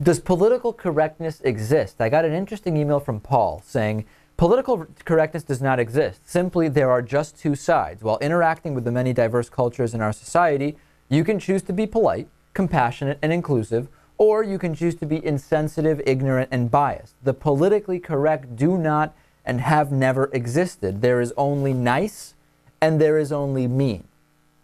Does political correctness exist? I got an interesting email from Paul saying, political correctness does not exist. Simply, there are just two sides. While interacting with the many diverse cultures in our society, you can choose to be polite, compassionate, and inclusive, or you can choose to be insensitive, ignorant, and biased. The politically correct do not and have never existed. There is only nice and there is only mean.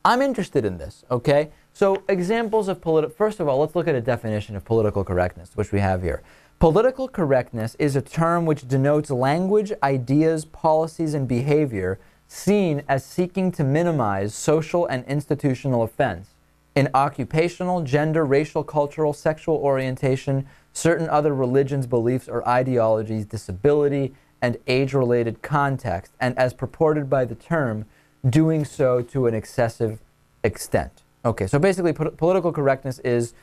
I'm interested in this, okay? So examples of first of all, let's look at a definition of political correctness, which we have here. Political correctness is a term which denotes language, ideas, policies, and behavior seen as seeking to minimize social and institutional offense in occupational, gender, racial, cultural, sexual orientation, certain other religions, beliefs, or ideologies, disability, and age-related context, and as purported by the term, doing so to an excessive extent. Okay, so basically political correctness is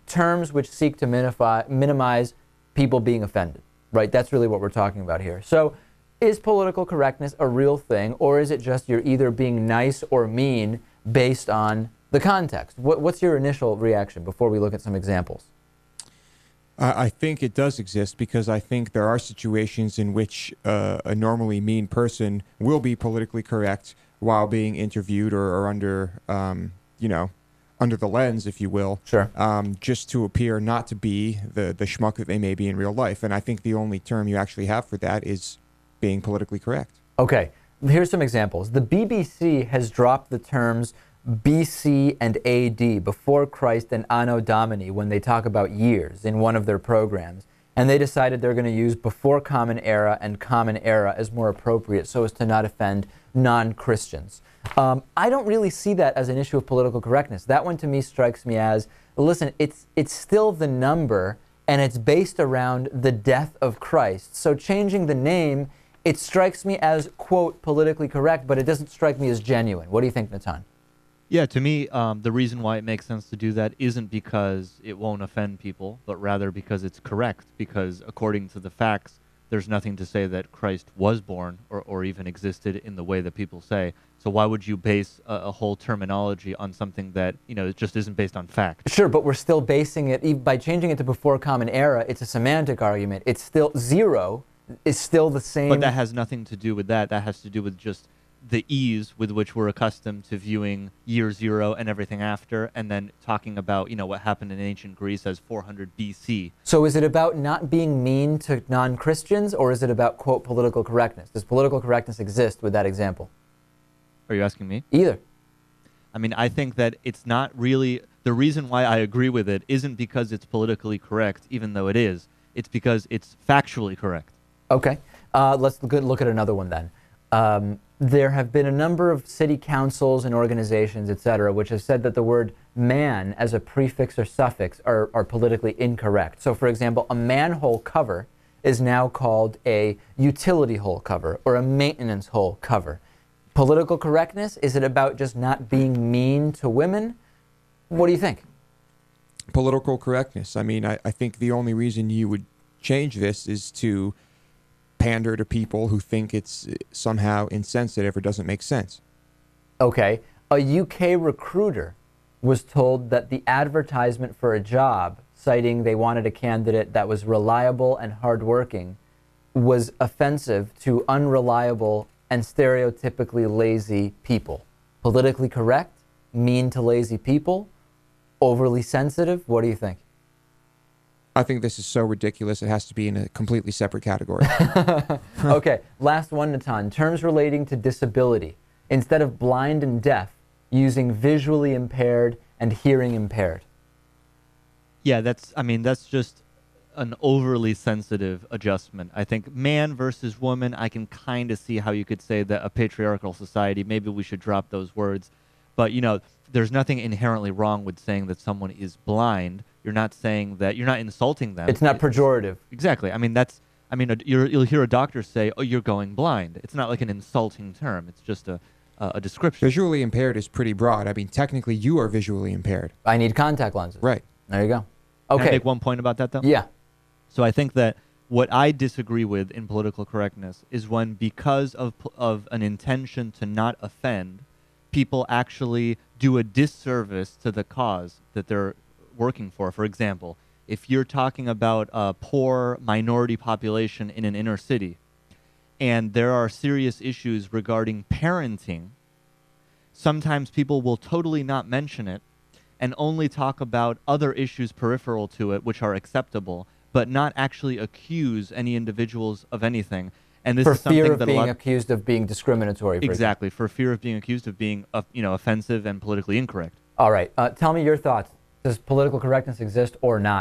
terms which seek to minimize people being offended, right? That's really what we're talking about here. So is political correctness a real thing, or is it just you're either being nice or mean based on the context? What's your initial reaction before we look at some examples? I think it does exist because I think there are situations in which a normally mean person will be politically correct while being interviewed or under, under the lens, if you will. Sure. Just to appear not to be the schmuck that they may be in real life. And I think the only term you actually have for that is being politically correct. Okay. Here's some examples. The BBC has dropped the terms BC and AD, before Christ and Anno Domini, when they talk about years in one of their programs. And they decided they're going to use before Common Era and Common Era as more appropriate so as to not offend non-Christians. I don't really see that as an issue of political correctness. That one to me strikes me as, listen, it's still the number and it's based around the death of Christ. So changing the name, it strikes me as, quote, politically correct, but it doesn't strike me as genuine. What do you think, Natan? Yeah, to me, the reason why it makes sense to do that isn't because it won't offend people, but rather because it's correct, because according to the facts, there's nothing to say that Christ was born or even existed in the way that people say. So why would you base a whole terminology on something that, it just isn't based on fact? Sure, but we're still basing it, by changing it to before Common Era, it's a semantic argument. It's still, zero is still the same. But that has nothing to do with that. That has to do with just the ease with which we're accustomed to viewing year zero and everything after, and then talking about, what happened in ancient Greece as 400 BC. So is it about not being mean to non-Christians, or is it about, quote, political correctness? Does political correctness exist with that example? Are you asking me? Either. I mean, I think that it's not really, the reason why I agree with it isn't because it's politically correct, even though it is. It's because it's factually correct. Okay. Let's look at another one then. There have been a number of city councils and organizations, etc., which have said that the word man as a prefix or suffix are politically incorrect. So, for example, a manhole cover is now called a utility hole cover or a maintenance hole cover. Political correctness, is it about just not being mean to women? What do you think? Political correctness. I mean, I think the only reason you would change this is to pander to people who think it's somehow insensitive or doesn't make sense. Okay. A UK recruiter was told that the advertisement for a job, citing they wanted a candidate that was reliable and hardworking, was offensive to unreliable and stereotypically lazy people. Politically correct? Mean to lazy people? Overly sensitive? What do you think? I think this is so ridiculous it has to be in a completely separate category. Okay, last one, Natan. Terms relating to disability. Instead of blind and deaf, using visually impaired and hearing impaired. Yeah, that's just an overly sensitive adjustment. I think man versus woman, I can kind of see how you could say that a patriarchal society, maybe we should drop those words. But, there's nothing inherently wrong with saying that someone is blind. You're not saying that, you're not insulting them. It's not pejorative. Exactly. I mean, you'll hear a doctor say, oh, you're going blind. It's not like an insulting term. It's just a description. Visually impaired is pretty broad. I mean, technically you are visually impaired. I need contact lenses. Right. There you go. Okay. Okay. Can I make one point about that, though? Yeah. So I think that what I disagree with in political correctness is when, because of an intention to not offend, people actually do a disservice to the cause that they're working for. For example, if you're talking about a poor minority population in an inner city, and there are serious issues regarding parenting, sometimes people will totally not mention it and only talk about other issues peripheral to it, which are acceptable, but not actually accuse any individuals of anything. And this For is something fear of that being accused of being discriminatory. exactly, for fear of being accused of being, offensive and politically incorrect. All right. Tell me your thoughts. Does political correctness exist or not?